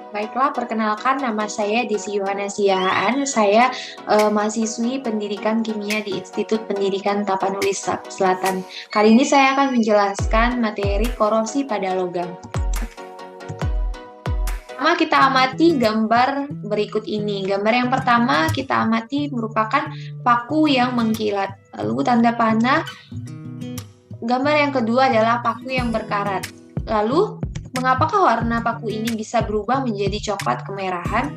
Baiklah, perkenalkan nama saya Desi Yohana Siahaan. Saya mahasiswi Pendidikan Kimia di Institut Pendidikan Tapanuli Selatan. Kali ini saya akan menjelaskan materi korosi pada logam. Pertama kita amati gambar berikut ini. Gambar yang pertama kita amati merupakan paku yang mengkilat. Lalu tanda panah. Gambar yang kedua adalah paku yang berkarat. Lalu, mengapakah warna paku ini bisa berubah menjadi coklat kemerahan?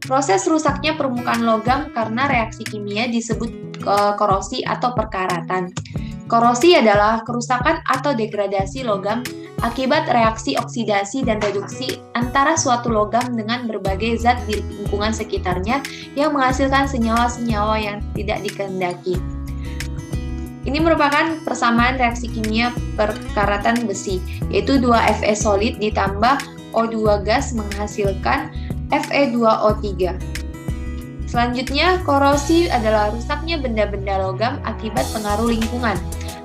Proses rusaknya permukaan logam karena reaksi kimia disebut korosi atau perkaratan. Korosi adalah kerusakan atau degradasi logam akibat reaksi oksidasi dan reduksi antara suatu logam dengan berbagai zat di lingkungan sekitarnya yang menghasilkan senyawa-senyawa yang tidak dikehendaki. Ini merupakan persamaan reaksi kimia perkaratan besi, yaitu 2Fe solid ditambah O2 gas menghasilkan Fe2O3. Selanjutnya, korosi adalah rusaknya benda-benda logam akibat pengaruh lingkungan.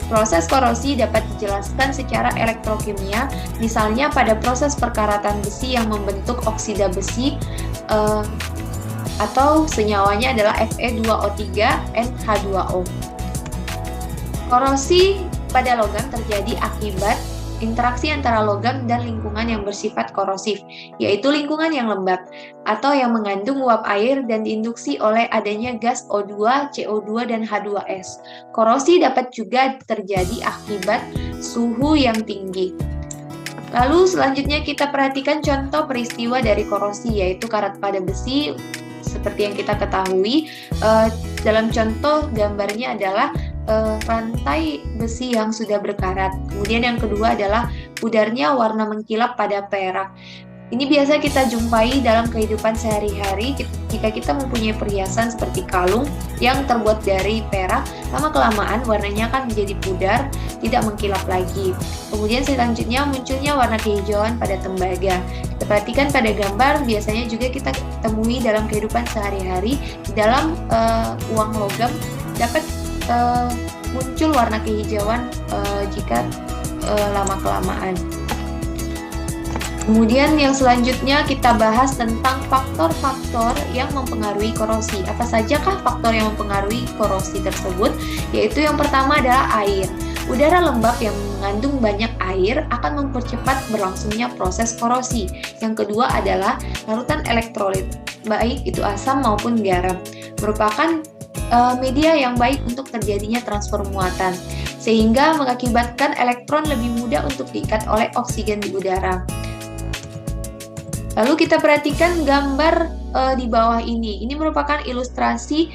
Proses korosi dapat dijelaskan secara elektrokimia, misalnya pada proses perkaratan besi yang membentuk oksida besi, atau senyawanya adalah Fe2O3NH2O. Korosi pada logam terjadi akibat interaksi antara logam dan lingkungan yang bersifat korosif, yaitu lingkungan yang lembab atau yang mengandung uap air dan diinduksi oleh adanya gas O2, CO2, dan H2S. Korosi dapat juga terjadi akibat suhu yang tinggi. Lalu selanjutnya kita perhatikan contoh peristiwa dari korosi, yaitu karat pada besi. Seperti yang kita ketahui, dalam contoh gambarnya adalah rantai besi yang sudah berkarat. Kemudian yang kedua adalah pudarnya warna mengkilap pada perak. Ini biasa kita jumpai dalam kehidupan sehari-hari jika kita mempunyai perhiasan seperti kalung yang terbuat dari perak, lama-kelamaan warnanya akan menjadi pudar, tidak mengkilap lagi. Kemudian selanjutnya munculnya warna kehijauan pada tembaga. Kita perhatikan pada gambar, biasanya juga kita temui dalam kehidupan sehari-hari, di dalam uang logam dapat muncul warna kehijauan jika lama-kelamaan. Kemudian yang selanjutnya kita bahas tentang faktor-faktor yang mempengaruhi korosi. Apa sajakah faktor yang mempengaruhi korosi tersebut? Yaitu yang pertama adalah air. Udara lembab yang mengandung banyak air akan mempercepat berlangsungnya proses korosi. Yang kedua adalah larutan elektrolit, baik itu asam maupun garam, merupakan media yang baik untuk terjadinya transfer muatan, sehingga mengakibatkan elektron lebih mudah untuk diikat oleh oksigen di udara. Lalu kita perhatikan gambar di bawah ini. Ini merupakan ilustrasi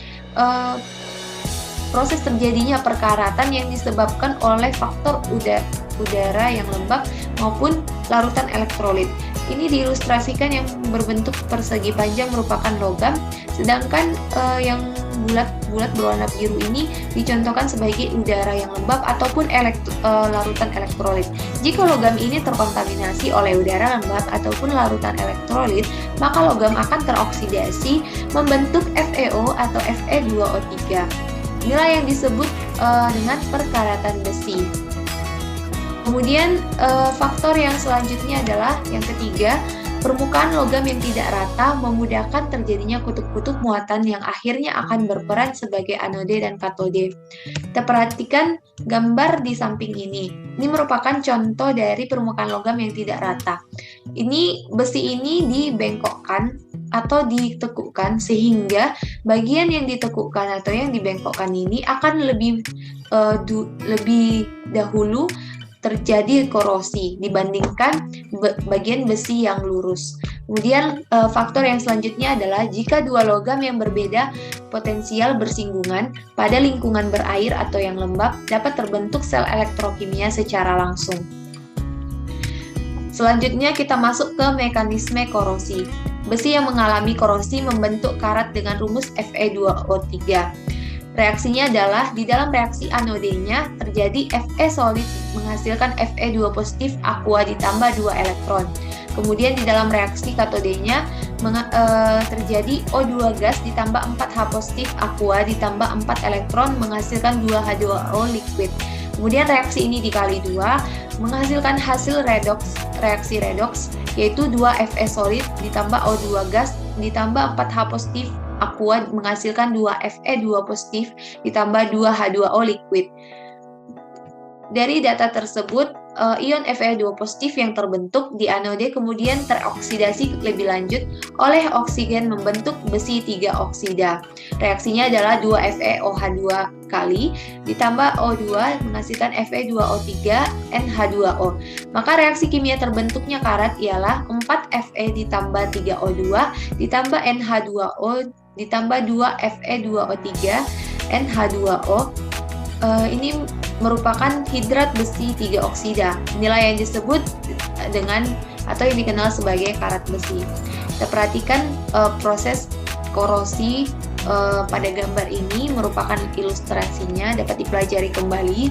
proses terjadinya perkaratan yang disebabkan oleh faktor udara yang lembab maupun larutan elektrolit. Ini diilustrasikan yang berbentuk persegi panjang merupakan logam, sedangkan yang bulat berwarna biru ini dicontohkan sebagai udara yang lembab ataupun larutan elektrolit. Jika logam ini terkontaminasi oleh udara lembab ataupun larutan elektrolit, maka logam akan teroksidasi membentuk FeO atau Fe2O3. Inilah yang disebut dengan perkaratan besi. Kemudian faktor yang selanjutnya adalah yang ketiga, permukaan logam yang tidak rata memudahkan terjadinya kutub-kutub muatan yang akhirnya akan berperan sebagai anode dan katode. Kita perhatikan gambar di samping ini. Ini merupakan contoh dari permukaan logam yang tidak rata. Besi ini dibengkokkan atau ditekukkan sehingga bagian yang ditekukkan atau yang dibengkokkan ini akan lebih dahulu terjadi korosi dibandingkan bagian besi yang lurus. Kemudian faktor yang selanjutnya adalah jika dua logam yang berbeda potensial bersinggungan pada lingkungan berair atau yang lembab dapat terbentuk sel elektrokimia secara langsung. Selanjutnya kita masuk ke mekanisme korosi. Besi yang mengalami korosi membentuk karat dengan rumus Fe2O3. Reaksinya adalah di dalam reaksi anodenya terjadi Fe solid menghasilkan Fe2 positif aqua ditambah 2 elektron. Kemudian di dalam reaksi katodenya terjadi O2 gas ditambah 4H positif aqua ditambah 4 elektron menghasilkan 2H2O liquid. Kemudian reaksi ini dikali 2 menghasilkan hasil reaksi redoks, yaitu 2 Fe solid ditambah O2 gas ditambah 4H positif aqua menghasilkan 2 Fe2 positif ditambah 2 H2O liquid. Dari data tersebut, ion Fe2 positif yang terbentuk di anode kemudian teroksidasi lebih lanjut oleh oksigen membentuk besi 3 oksida. Reaksinya adalah 2 FeOH2 kali ditambah O2 menghasilkan Fe2O3 NH2O. Maka reaksi kimia terbentuknya karat ialah 4 Fe ditambah 3 O2 ditambah NH2O ditambah 2 Fe2O3 NH2O. Ini merupakan hidrat besi 3 oksida. Inilah yang disebut dengan atau yang dikenal sebagai karat besi. Kita perhatikan proses korosi pada gambar ini merupakan ilustrasinya, dapat dipelajari kembali.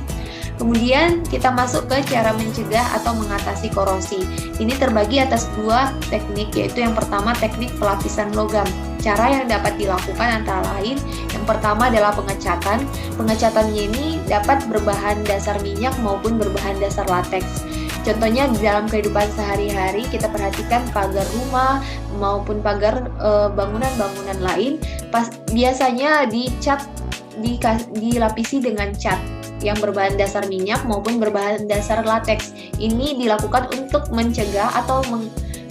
Kemudian kita masuk ke cara mencegah atau mengatasi korosi. Ini terbagi atas 2 teknik, yaitu yang pertama teknik pelapisan logam. Cara yang dapat dilakukan antara lain, yang pertama adalah pengecatan. Pengecatannya ini dapat berbahan dasar minyak maupun berbahan dasar lateks. Contohnya di dalam kehidupan sehari-hari kita perhatikan pagar rumah maupun pagar bangunan-bangunan lain biasanya dilapisi dengan cat yang berbahan dasar minyak maupun berbahan dasar lateks. Ini dilakukan untuk mencegah atau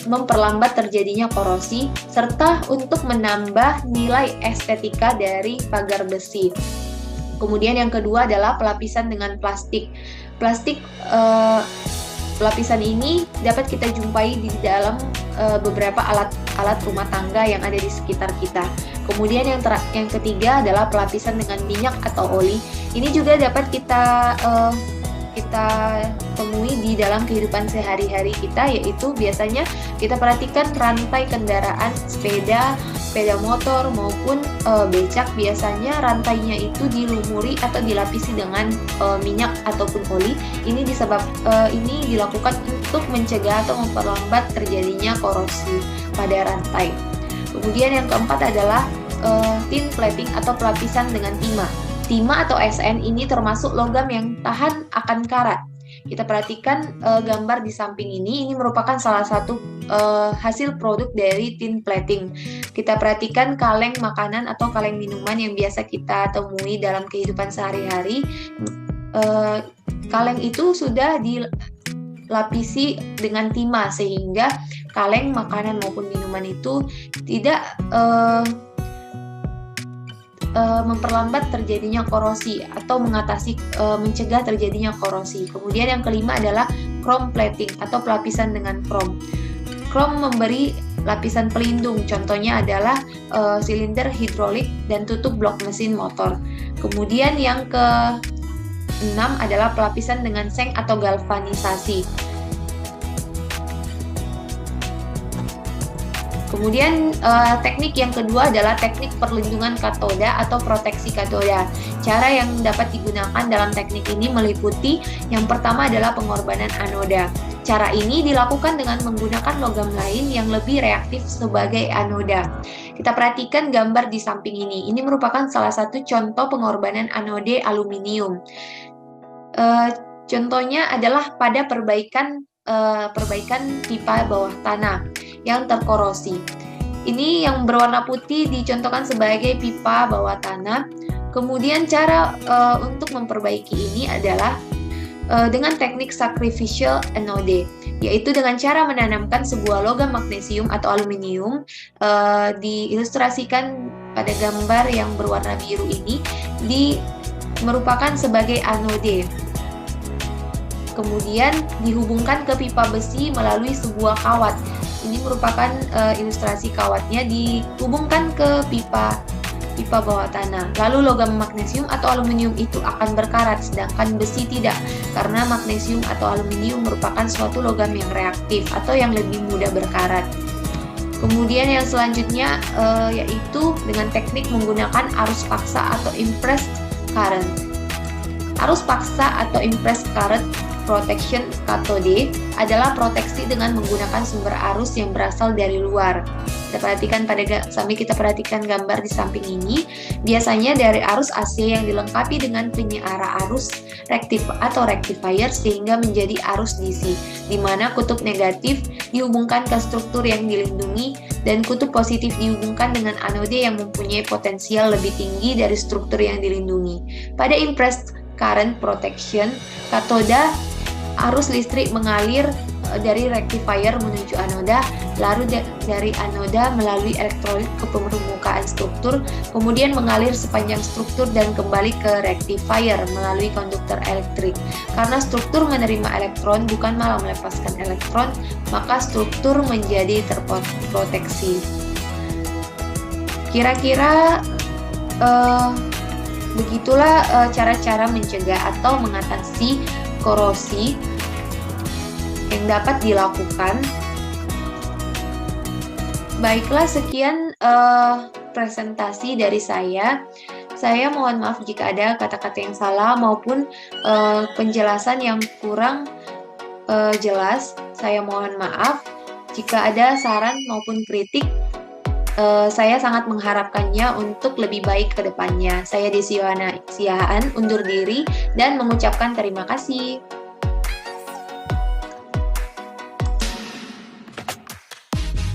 memperlambat terjadinya korosi serta untuk menambah nilai estetika dari pagar besi. Kemudian yang kedua adalah pelapisan dengan plastik. Lapisan ini dapat kita jumpai di dalam beberapa alat rumah tangga yang ada di sekitar kita. Kemudian yang ketiga adalah pelapisan dengan minyak atau oli. Ini juga dapat kita temui di dalam kehidupan sehari-hari kita, yaitu biasanya kita perhatikan rantai kendaraan sepeda motor maupun becak, biasanya rantainya itu dilumuri atau dilapisi dengan minyak ataupun oli. Ini dilakukan untuk mencegah atau memperlambat terjadinya korosi pada rantai. Kemudian yang keempat adalah tin plating atau pelapisan dengan timah. Timah atau SN ini termasuk logam yang tahan akan karat. Kita perhatikan gambar di samping ini merupakan salah satu hasil produk dari tin plating. Kita perhatikan kaleng makanan atau kaleng minuman yang biasa kita temui dalam kehidupan sehari-hari. Kaleng itu sudah dilapisi dengan timah sehingga kaleng makanan maupun minuman itu tidak memperlambat terjadinya korosi atau mencegah terjadinya korosi. Kemudian yang kelima adalah chrome plating atau pelapisan dengan krom. Krom memberi lapisan pelindung, contohnya adalah silinder hidrolik dan tutup blok mesin motor. Kemudian yang ke-6 adalah pelapisan dengan seng atau galvanisasi. Kemudian teknik yang kedua adalah teknik perlindungan katoda atau proteksi katoda. Cara yang dapat digunakan dalam teknik ini meliputi yang pertama adalah pengorbanan anoda. Cara ini dilakukan dengan menggunakan logam lain yang lebih reaktif sebagai anoda. Kita perhatikan gambar di samping ini. Ini merupakan salah satu contoh pengorbanan anode aluminium. Contohnya adalah pada perbaikan pipa bawah tanah yang terkorosi. Ini yang berwarna putih dicontohkan sebagai pipa bawah tanah. Kemudian cara untuk memperbaiki ini adalah dengan teknik sacrificial anode, yaitu dengan cara menanamkan sebuah logam magnesium atau aluminium, diilustrasikan pada gambar yang berwarna biru ini, merupakan sebagai anode. Kemudian dihubungkan ke pipa besi melalui sebuah kawat. Ini merupakan ilustrasi kawatnya dihubungkan ke pipa bawah tanah. Lalu logam magnesium atau aluminium itu akan berkarat, sedangkan besi tidak, karena magnesium atau aluminium merupakan suatu logam yang reaktif atau yang lebih mudah berkarat. Kemudian yang selanjutnya yaitu dengan teknik menggunakan arus paksa atau impressed current. Arus paksa atau impressed current protection cathode adalah proteksi dengan menggunakan sumber arus yang berasal dari luar. Sambil kita perhatikan gambar di samping ini, biasanya dari arus AC yang dilengkapi dengan penyiara arus rectifier sehingga menjadi arus DC, di mana kutub negatif dihubungkan ke struktur yang dilindungi dan kutub positif dihubungkan dengan anode yang mempunyai potensial lebih tinggi dari struktur yang dilindungi. Pada impressed current protection, katoda arus listrik mengalir dari rectifier menuju anoda, lalu dari anoda melalui elektrolit ke permukaan struktur, kemudian mengalir sepanjang struktur dan kembali ke rectifier melalui konduktor elektrik. Karena struktur menerima elektron bukan malah melepaskan elektron, maka struktur menjadi terproteksi. Kira-kira begitulah cara-cara mencegah atau mengatasi korosi yang dapat dilakukan. Baiklah, sekian presentasi dari saya. Saya mohon maaf jika ada kata-kata yang salah maupun penjelasan yang kurang jelas. Saya mohon maaf. Jika ada saran maupun kritik, saya sangat mengharapkannya untuk lebih baik ke depannya. Saya Desi Yohana Siahaan undur diri dan mengucapkan terima kasih.